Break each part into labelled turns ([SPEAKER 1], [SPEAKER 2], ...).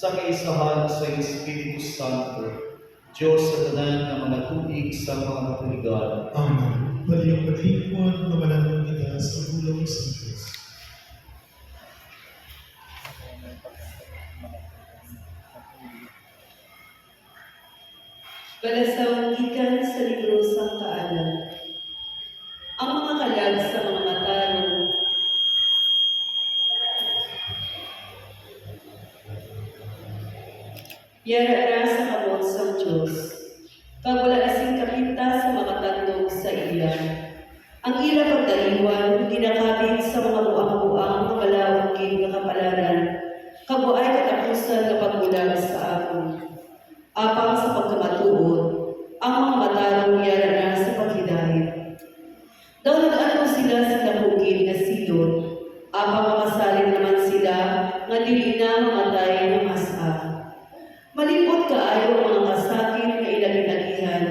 [SPEAKER 1] sa kaisahan sa Espiritu Santo, Diyos sa tanan ng mga tubig sa mga katuligan.
[SPEAKER 2] Amen. Paliyong paghihipon na mananong kita sa bulong sa Diyos.
[SPEAKER 3] Palasaw ikan sa libro sa Kaanan. mahalag sa mga matarong. Yara sa kamot sa Diyos. Kag wala asing kapita sa mga tandog sa iya. Ang ila pagdaliwan, hindi nakabit sa mga buang-buang kabalawang king kakapalaran. Kabuay katapusan na pagbulag sa aton. Apang sa pagkamatuod, ang mga matarong yara na sa paghidayat. Daw nag-ano sila sa napugid na silot, apang makasalin naman sila nga dili na mamatay na masa. Malipot kaayo ang mga kasakit na ilang-ilagihan,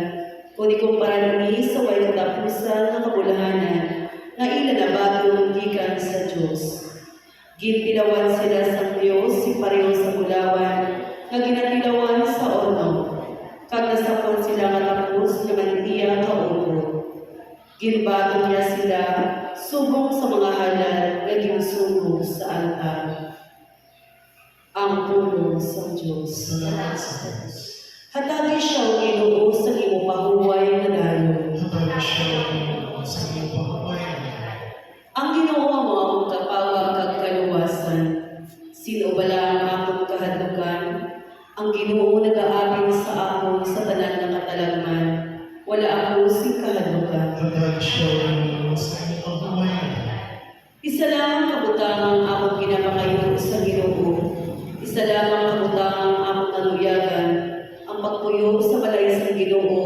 [SPEAKER 3] kung ikumpara nini sa way katapusan ng kabulahanan na ila na bagong gikan sa Diyos. Gintilawan sila sa Diyos si pareho sa bulawan na ginatilawan sa orno. Kag nasapon sila nga tapos na mandiya kaupo. Ginbago niya sila subong sa mga halal na ginsugo sa altar. Ang pulong sa Diyos.
[SPEAKER 2] Salamat sa Diyos.
[SPEAKER 3] Hatagi siya ang Ginoo sa imo pahuway na dayon.
[SPEAKER 2] Hatagi siya ang sa iyong pahuway.
[SPEAKER 3] Ang Ginoo ang mga magkapawag kag kaluwasan. Sino bala ang akong kahadlukan? Ang Ginoo nag-aapin sa akon sa tanan nga katalagman. Wala ako si kahadlukan.
[SPEAKER 2] Hatagi siya sa iyong pahuway.
[SPEAKER 3] Isa lang ang kabutangang akong ginapangayon sa Ginoo. Isa lang ang kabutangang akong naluyagan. Ang pagpuyo sa balay sa Ginoo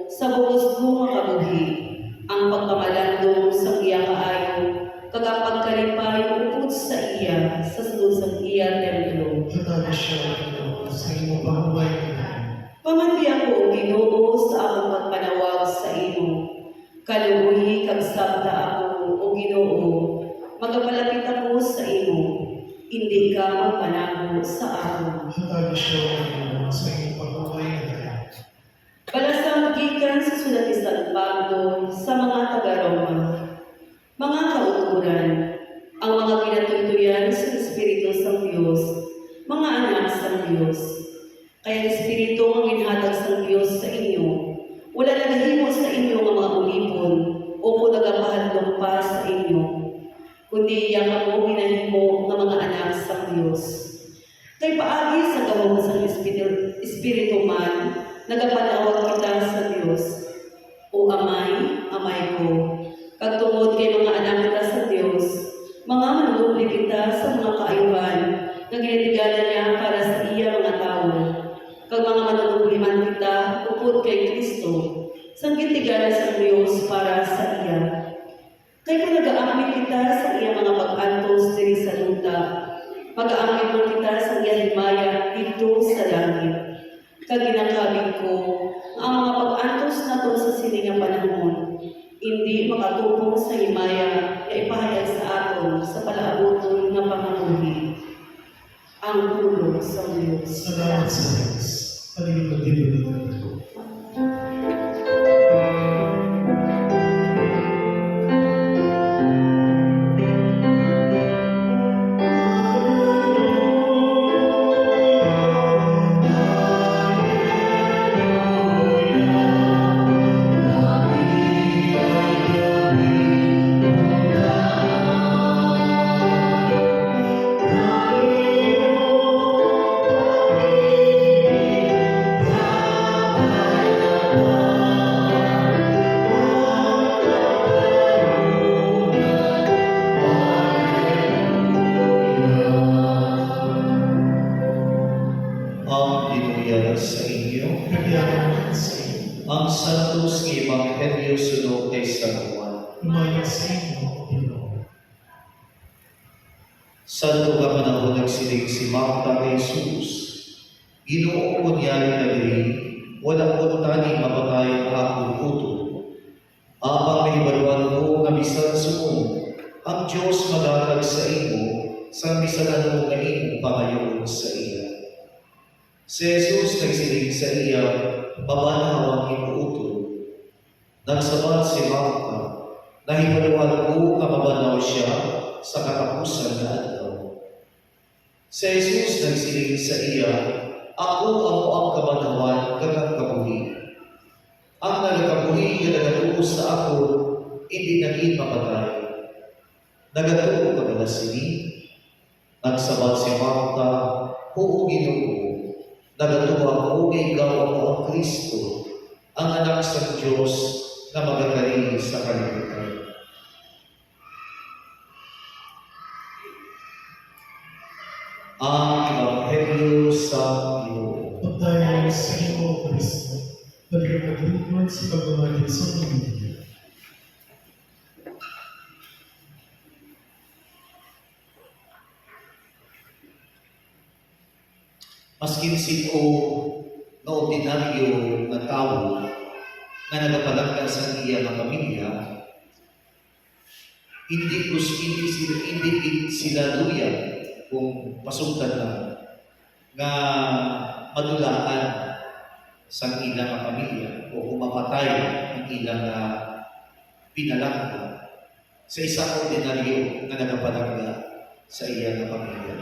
[SPEAKER 3] sa buos ko nga kabuhi. Ang pagpamalandong sa iya kaayo, kagapag kalipay upod sa iya sa sulod sa iya templo.
[SPEAKER 2] Hatagi siya sa iyong pahuway.
[SPEAKER 3] Pamandi ako, O Ginoo, sa akong pagpanawag sa imo. Kaluoy kag sabta ako, O Ginoo, magapalapit ako sa imo. Hindi ka magpanago sa akon.
[SPEAKER 2] Hatagi siya sa iyong pahuway.
[SPEAKER 3] Balasang gikan sa sulat ni San Pablo sa mga taga-Roma. Mga kauturan, ang mga ginatutuyan sa Espiritu sa Diyos, mga anak sa Diyos. Kaya ang Espiritu ang ginhatag sa Diyos sa inyo. Wala nagahimo sa inyo ang mga ulipon o kung nagapahadlong pa sa inyo. Kundi iyan mo ginahimo ng mga anak sa Diyos. Kay paagi sa gawang sa Espiritu man, nagapanawag kita sa Diyos. O amay, amay ko, kagtungod kay mga anak kita sa Diyos, mga manunubli kita sa mga kaayuhan na ginatigalan niya para sa iya mga tao. Kag mga manunubli man kita, upod kay Kristo, sang gitigalan sa Diyos para sa iya. Kay kung nag-aamit kita sa iya mga pag-antos diri sa luta, mag-aamit mo kita sa iya himaya dito sa langit. Kag ginakabig ko, ang mga pag-antos na to sa siningang panahon, hindi makatupong sa himaya na ipahayag sa aton sa palaabuton ng pangamuhi. Ang tulong sa Diyos.
[SPEAKER 2] Salamat sa Diyos. Halilugod din.
[SPEAKER 1] Ang pinuyara sa inyo,
[SPEAKER 2] Nagyaman sa iyo.
[SPEAKER 1] ang santos ng Ebanghelyo sunod kay San Juan.
[SPEAKER 2] Lumayan sa iyo, Ginoo.
[SPEAKER 1] Santo ka manahon nagsiling si Marta kay Jesus. Ginoo ko niya ni Nagri, wala ko tani mapatay ang akong puto. Apang nahibaluan ko nga bisan sumo, ang Diyos madatag sa imo, sa bisan nga imo pangayon sa iya. Si Jesus nagsiling sa iya, babanaw ang himuuto. Nagsabat si Marta, nahibaluan ko nga mabanaw siya sa katapusan na adlaw. Si Jesus nagsiling sa iya, ako ang kabanawan kakang kabuhi. Ang nagkabuhi nga nagatuo sa ako, hindi naging mapatay. Nagatuo ka sini, nagsabat si Marta, oo Ginoo, nagatuwa ko nga ikaw ako ang Kristo, ang anak sa Diyos na magagaling sa kalibutan. Ang Ebanghelyo sa Ginoo.
[SPEAKER 2] Pagdayo sa iyo, Kristo, pagkakagulitman sa pagmamahal sa pamilya.
[SPEAKER 1] Maskin sino na ordinaryo na tao na nagapalagkan sa iya ng pamilya, hindi sila luya kung pasundan na nga madulaan sa ilang pamilya o kung mapatay ang ilang pinalangga sa isang ordinaryo na nagapalagka sa iya ng pamilya.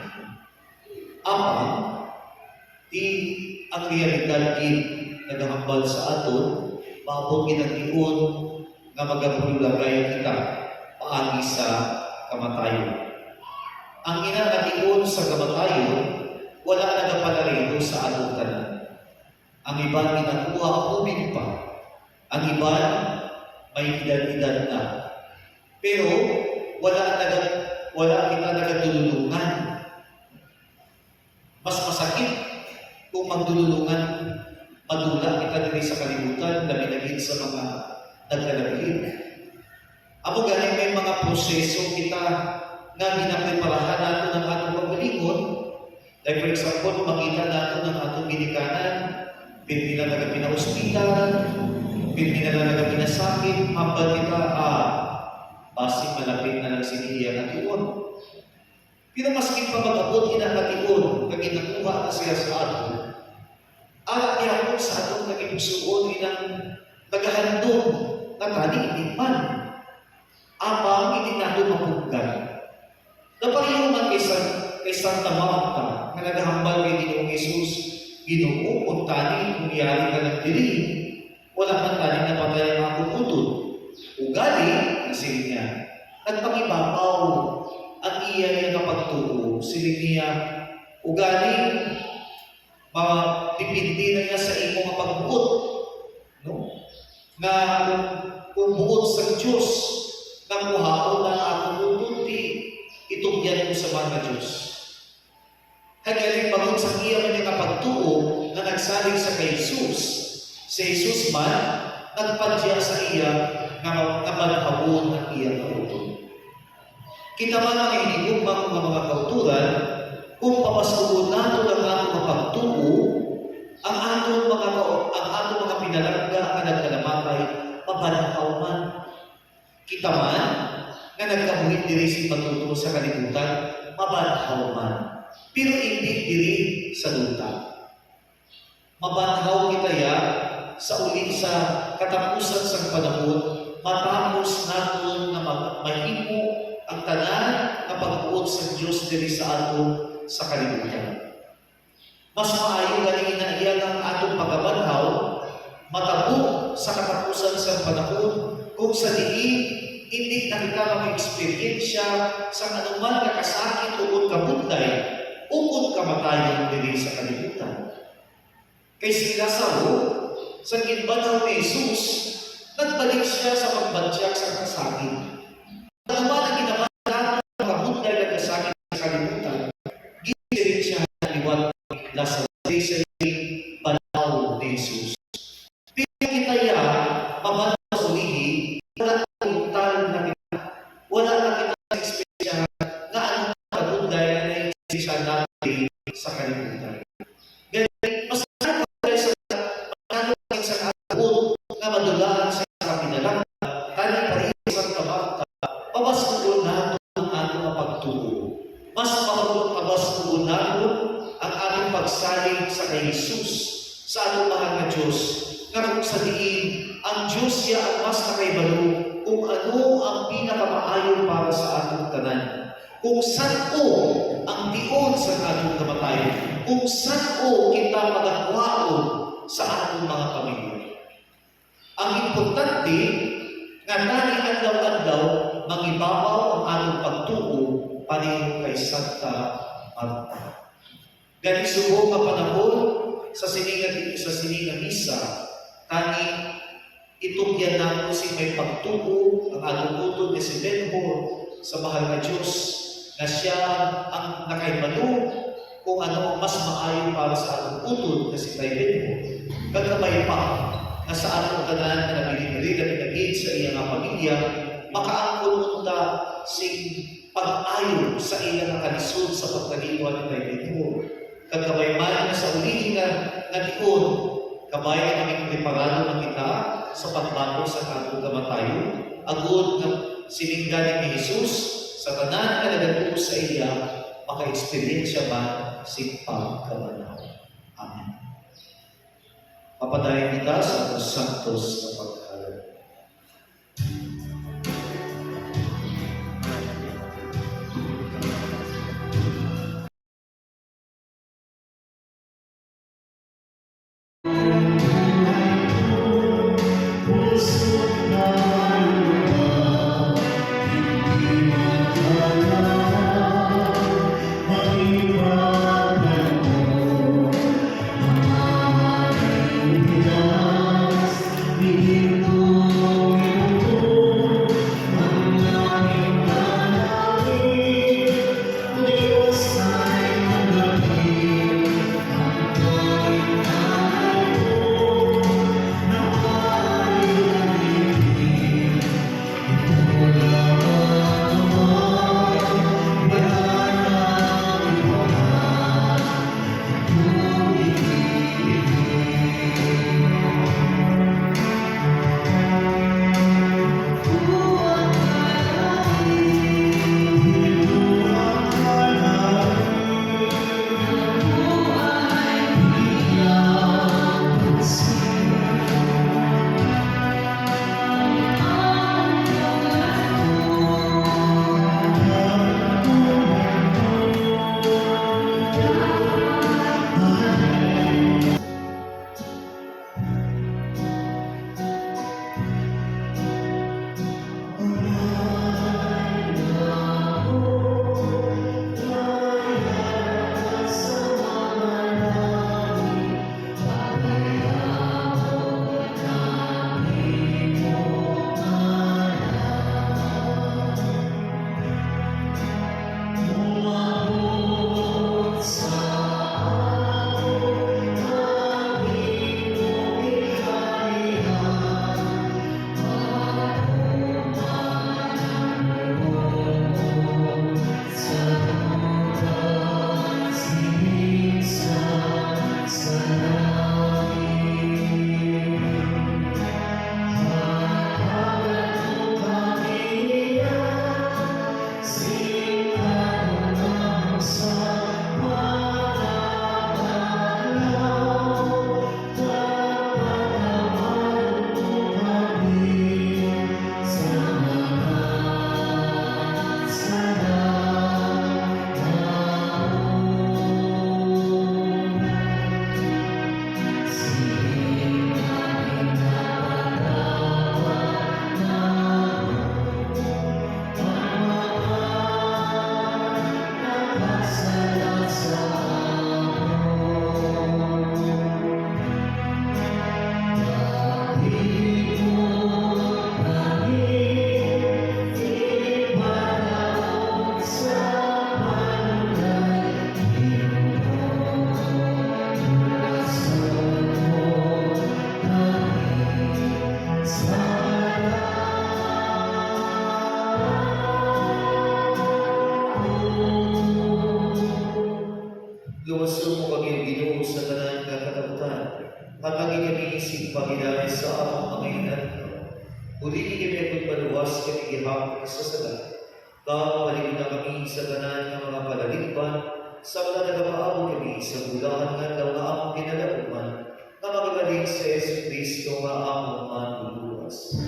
[SPEAKER 1] Ang realidad din nagahambal sa aton, maabot kinatiun nga magagulagay kita paagi sa kamatayon. Ang inanatiun sa kamatayon, wala nagapalarido sa atong tanan. Ang iban ginakuha umin pa, ang iban may edad-edad na. Pero wala kita nagatulungan. Mas masakit kung magdulungan, madula kita diri sa kalibutan, labi-labid sa mga naglalabid. Amo galing may mga proseso kita nga ginapreparahan natin ang atong pagbalingon. Like for example, makita natin ang atong ginikanan, pinila na pinahospital, pinila na pinasakit, hambal kita, basig malapit na lang siniya na tiyon. Pero maskin pa mag-abot inakatiun, na ginakuha na siya sa ato, alam niya ako sa atong nag-ipusuon inang naghahandog na tani itikman. Amang hindi nato mapuggan. Napahiyuman kay Santa Marta na naghambal kay Ginoong Jesus, Ginoo, kung tani, kung iyari ka ng diri, wala man tani na patay ang akong utod. Ugali, nasin niya, nagpangibabaw ang iya niya kapagtuo, siling niya, ugali, dipindi na niya sa imong pagbuot, no? Nga kung buot sa Diyos, nga muhaon na akong ututi, itugyan mo sa mga Diyos. Kagaling bagon sa iya man niya kapagtuo, na nagsalig sa kay Jesus, si Jesus man, nagpadya sa iya, nga manhabon ang iya kautuan. Kita man ang hinigugmang mga kauturan, kung papasuon nato ang atong mapagtuo, ang atong mga pinalangga nga nagkalamatay, mabanakaw man. Kita man, nga nagkabuhit diri si matuto sa kalibutan, mabanakaw man. Pero hindi diri sa duta. Mabanakaw kita ya sa uli sa katapusan sa panahon, matapos nato na mahimo ang tanan na pag-uot sa Diyos diri sa ato sa kalibutan. Mas maayo galing na iyan ang atong pagkabanhaw, matabo sa katapusan sa panahon, kung sa diin, hindi na kita mag-experiensya sa anuman na kasakit o kabunday, o kamatayan diri sa kalibutan. Kay si Lazaro, sa ginbanhaw ni Jesus, nagbalik siya sa pagbantyak sa kasakit. Anuman ang ginawa natin ang kabunday na kasakit sa kalibutan, ginirin siya ng liwan Lazaro sa panahon ni Jesus. Pero kita ya, mabanhaw sa ulihi, wala na kita, wala na kita sa eksperyensya na anong kabunday na naisisya natin sa kalibutan. Ganyan, mas nakakabunday sa atong na madulaan sa kapinalang, tani pa rin sa Marta, pabasuon nato ang ating mapagtuo. Mas pabasuon nato ang ating pagsalig sa kay Jesus, sa ating mahal na Diyos, na kung sa diin, ang Diyos siya ang mas nakaibalo kung ano ang pinakamaayon para sa ating tanan. Kung saan o ang dion sa ating kamatayon, kung saan o kita magagwaon sa ating mga pamilya. Ang importante, Nga tani adlaw-adlaw, mangibabaw ang atong pagtuo pareho kay Santa Marta. Gani subong nga panahon sa sininga misa, tani itugyan nato si may pagtuo ang atong utod ni si Benhor sa mahal na Diyos, na siya ang nakaibalo kung ano ang mas maayo para sa atong utod na si Tay Benhor. Kagabay pa, na sa atong tanan na nabilin-bilin at pinagin sa iyang pamilya, makaangkol unta sing pag-ayo sa iyang kalisod sa pagkaliwan ni Tay Benhor. Kagabay man na sa ulihin na tiyon, kabay ang aming preparado na kita sa pagbato sa atong kamatayo, agod na sininggaling ni Jesus sa tanan na nagatuo sa iya, maka-experiensya ba si pagkamanaw. Amen. Papadayan kita sa atong santos na pagkalan. Luwaso mo kami Ginoo sa tanan nga katabutan, at lagi kami isig paginaay sa among Panginoon. Uli kami ang pagpaluwas kami gihapon sa sala. Kapaligid na kami sa tanan nga mga palaligpan, sa mga nagamaabot kami sa bulahan nga daw nga among kinalakuman, na magagaling sa Yesu Cristo nga among manluluwas.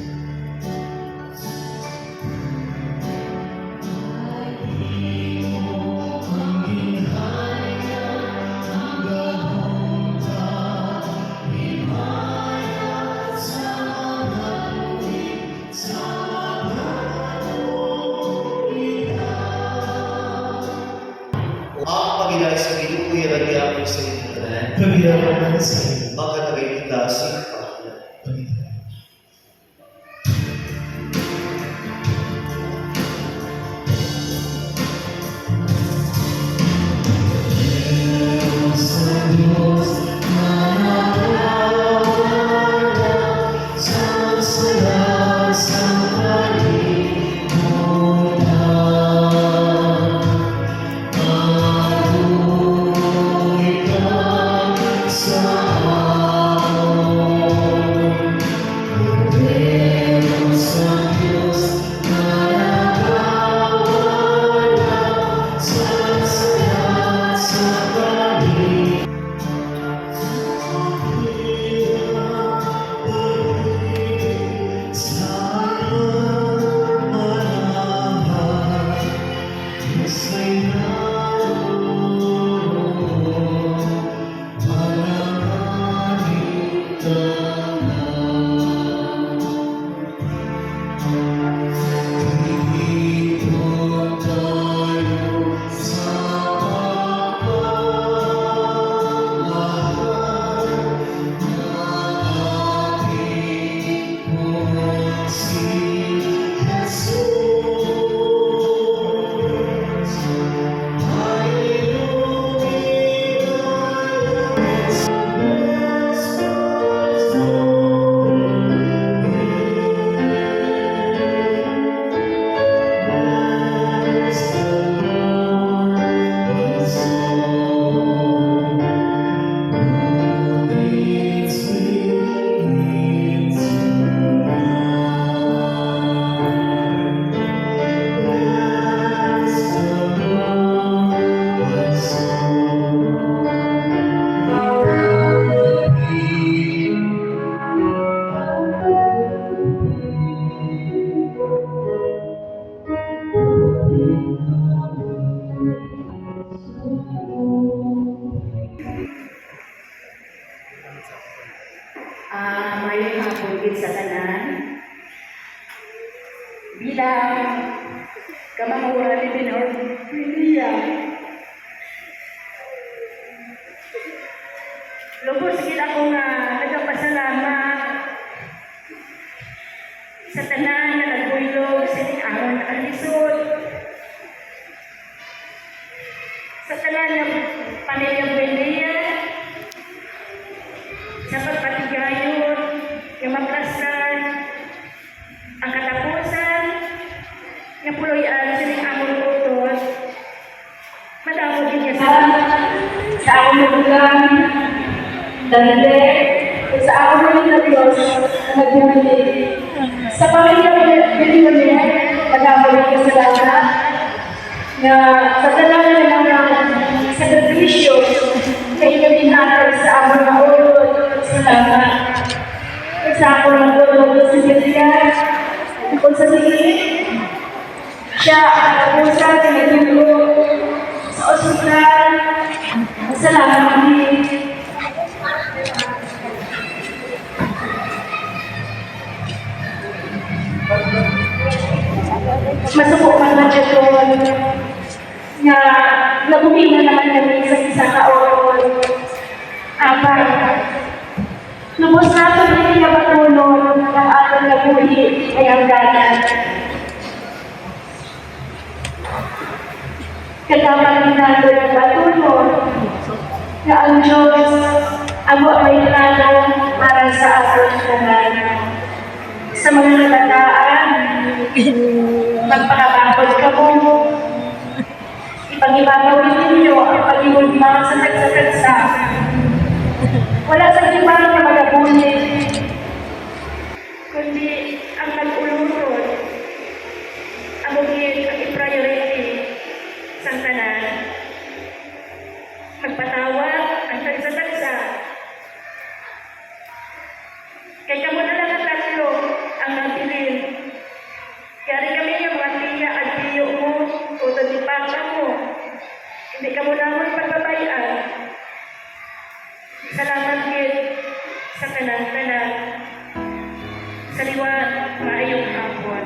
[SPEAKER 2] Sa
[SPEAKER 1] niya sa Ginoo yaragyan sa internet.
[SPEAKER 2] Pagyaman sa iyo.
[SPEAKER 1] Makatagay kita sa kapatid.
[SPEAKER 2] Pagyaman.
[SPEAKER 4] Mayroong hapon sa tanan. Bilang kamahuran ni Binor Pilia. Lubos kita ko nga nagpasalamat sa tanan na nagbuylog sa ahon ang lisod. Sa tanan ng pamilyang Pilia. Sa pagpatigayon, yung maplasan, ang katapusan, yung puloyan sa ning amon utos, madamo din niya sa akong magulang, dahil sa akong mga Diyos na nagbumili. Sa pamilya Pilipino, madamo din niya sa lahat, na sa talaga ng mga sakripisyo, kayo din natin sa amon na utos. Salamat. Isa ako ng tulog sa Biblia. Kung sa sige, siya ang pusa na naglulo sa ospital. Salamat din. Masubok man ba siya doon na nabuhin na naman kami sa isang kaoron. Lubos na ito hindi na matulog ng ating nabuhi ay ang ganan. Kailangan din natin ang matulog na ang Diyos ang may plano para sa ating kanan. Sa mga natataan, magpakabakod ka mo. Ipag-ibagawin ninyo ang pag-ibulma sa tagsakagsa. Wala sa ibang na magabulit, kundi ang nag-ulurod, ang bugin ang i-priority sa tanan. Magpatawag ang tagsa-tagsa. Kaya kamo na lang ang tatlo ang nagbilin. Kaya kami yung mga tiya at tiyo mo, o tadipaka mo. Hindi ka mo naman pagbabayan. Salamat din sa tanan-tanan. Sa liwan, maayong hapon.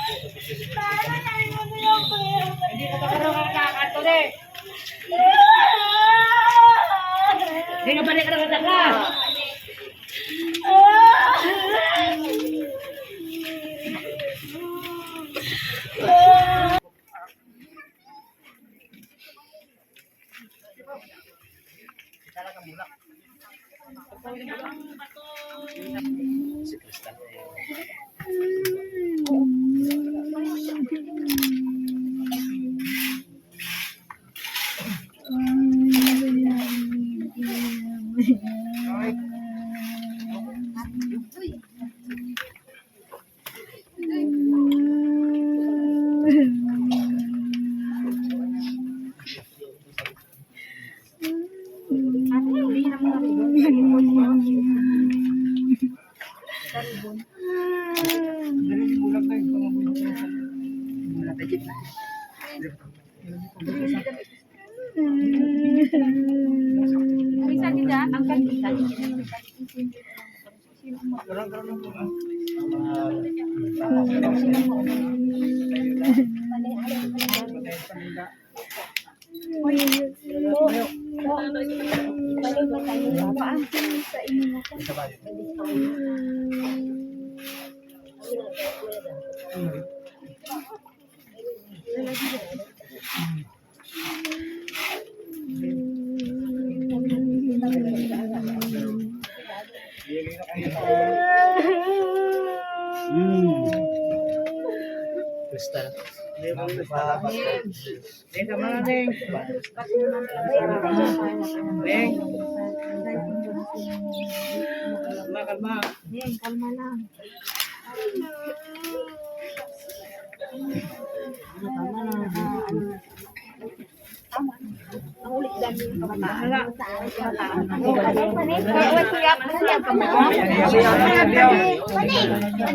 [SPEAKER 4] Hindi ka pa karoon ka kakato eh. Hindi ka balik ka na ka.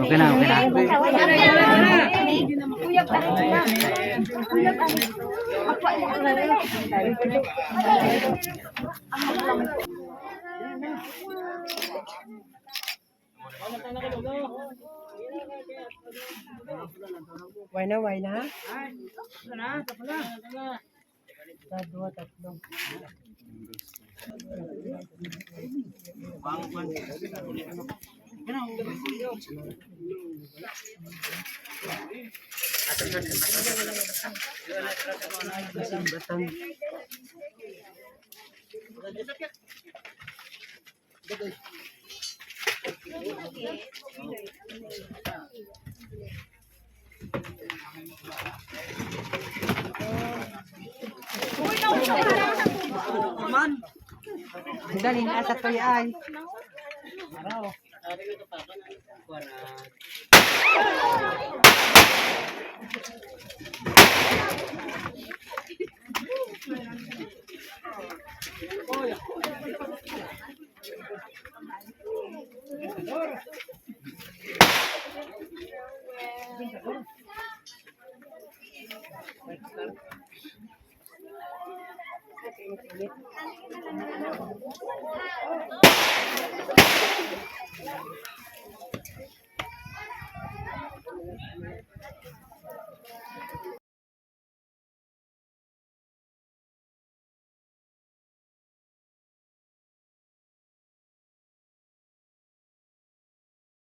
[SPEAKER 5] Okay na, okay na.
[SPEAKER 6] Why na? Dua, tatlo. Dali na sa toy ay.